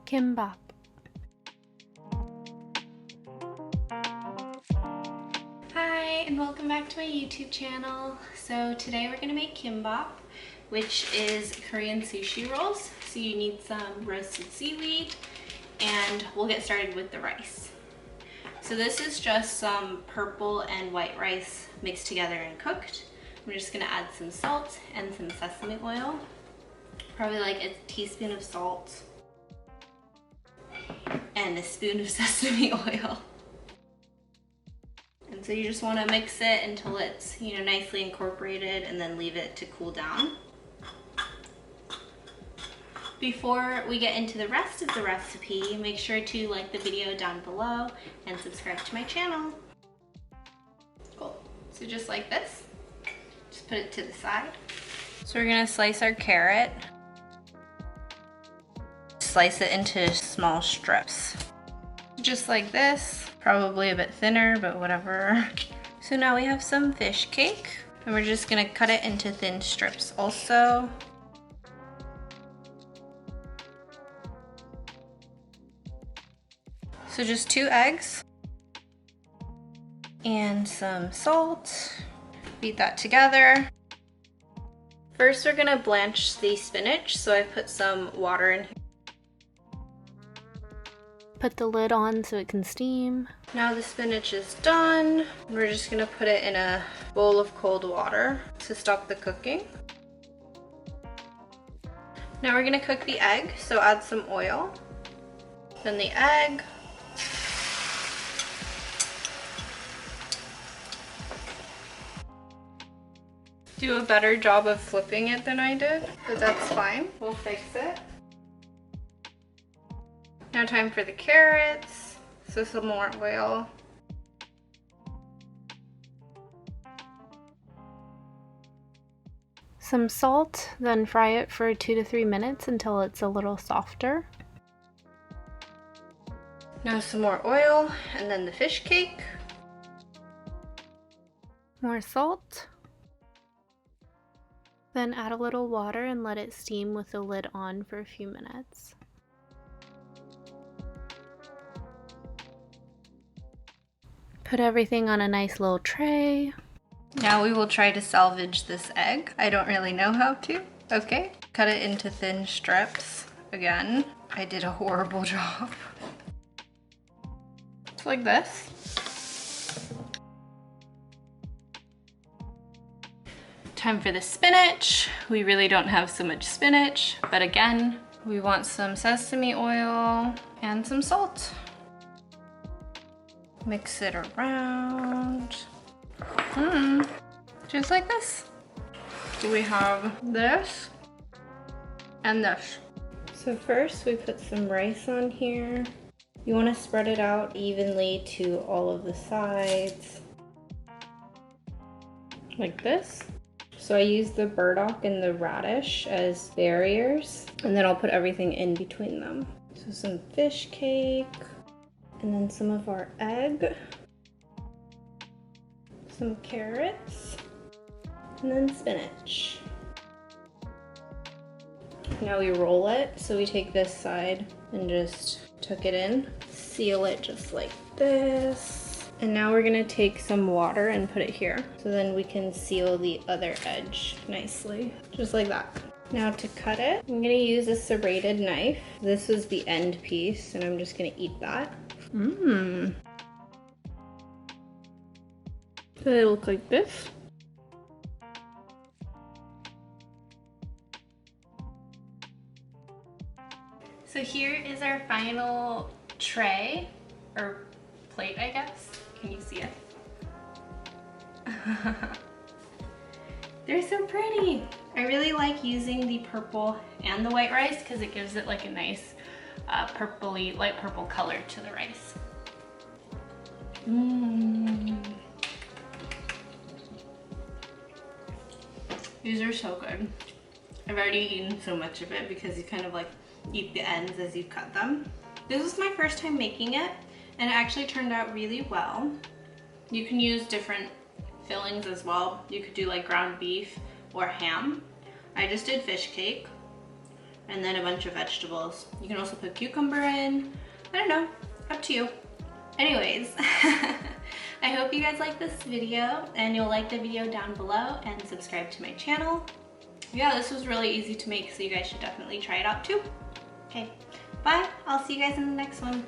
Kimbap. Hi, and welcome back to my YouTube channel. So today we're gonna make kimbap, which is Korean sushi rolls. So you need some roasted seaweed, and we'll get started with the rice. So this is just some purple and white rice mixed together and cooked. I'm just gonna add some salt and some sesame oil. Probably like a teaspoon of salt and a spoon of sesame oil. And so you just want to mix it until it's, nicely incorporated, and then leave it to cool down. Before we get into the rest of the recipe, make sure to like the video down below and subscribe to my channel. Cool. So just like this, just put it to the side. So we're gonna slice our carrot. Slice it into small strips. Just like this, probably a bit thinner, but whatever. So now we have some fish cake, and we're just gonna cut it into thin strips also. So just 2 eggs and some salt. Beat that together. First, we're gonna blanch the spinach, so I put some water in here. Put the lid on so it can steam. Now the spinach is done. We're just gonna put it in a bowl of cold water to stop the cooking. Now we're gonna cook the egg, so add some oil, then the egg, do a better job of flipping it than I did, but that's fine. We'll fix it. Now time for the carrots, so some more oil. Some salt, then fry it for 2 to 3 minutes until it's a little softer. Now some more oil, and then the fish cake. More salt. Then add a little water and let it steam with the lid on for a few minutes. Put everything on a nice little tray. Now we will try to salvage this egg. I don't really know how to. Okay, cut it into thin strips. Again, I did a horrible job. It's like this. Time for the spinach. We really don't have so much spinach, but again, we want some sesame oil and some salt. Mix it around. Just like this. So we have this and this. So first we put some rice on here. You want to spread it out evenly to all of the sides. Like this. So I use the burdock and the radish as barriers, and then I'll put everything in between them. So some fish cake, and then some of our egg, some carrots, and then spinach. Now we roll it, so we take this side and just tuck it in, seal it just like this. And now we're gonna take some water and put it here, so then we can seal the other edge nicely, just like that. Now to cut it, I'm gonna use a serrated knife. This is the end piece, and I'm just gonna eat that. So they look like this. So here is our final tray, or plate, I guess. Can you see it? They're so pretty. I really like using the purple and the white rice because it gives it like a nice purpley, light purple color to the rice. These are so good. I've already eaten so much of it because you kind of like eat the ends as you cut them. This was my first time making it, and it actually turned out really well. You can use different fillings as well. You could do like ground beef or ham. I just did fish cake. and then a bunch of vegetables. You can also put cucumber in. I don't know, up to you. Anyways, I hope you guys like this video, and you'll like the video down below and subscribe to my channel. Yeah, this was really easy to make, so you guys should definitely try it out too. Okay, bye. I'll see you guys in the next one.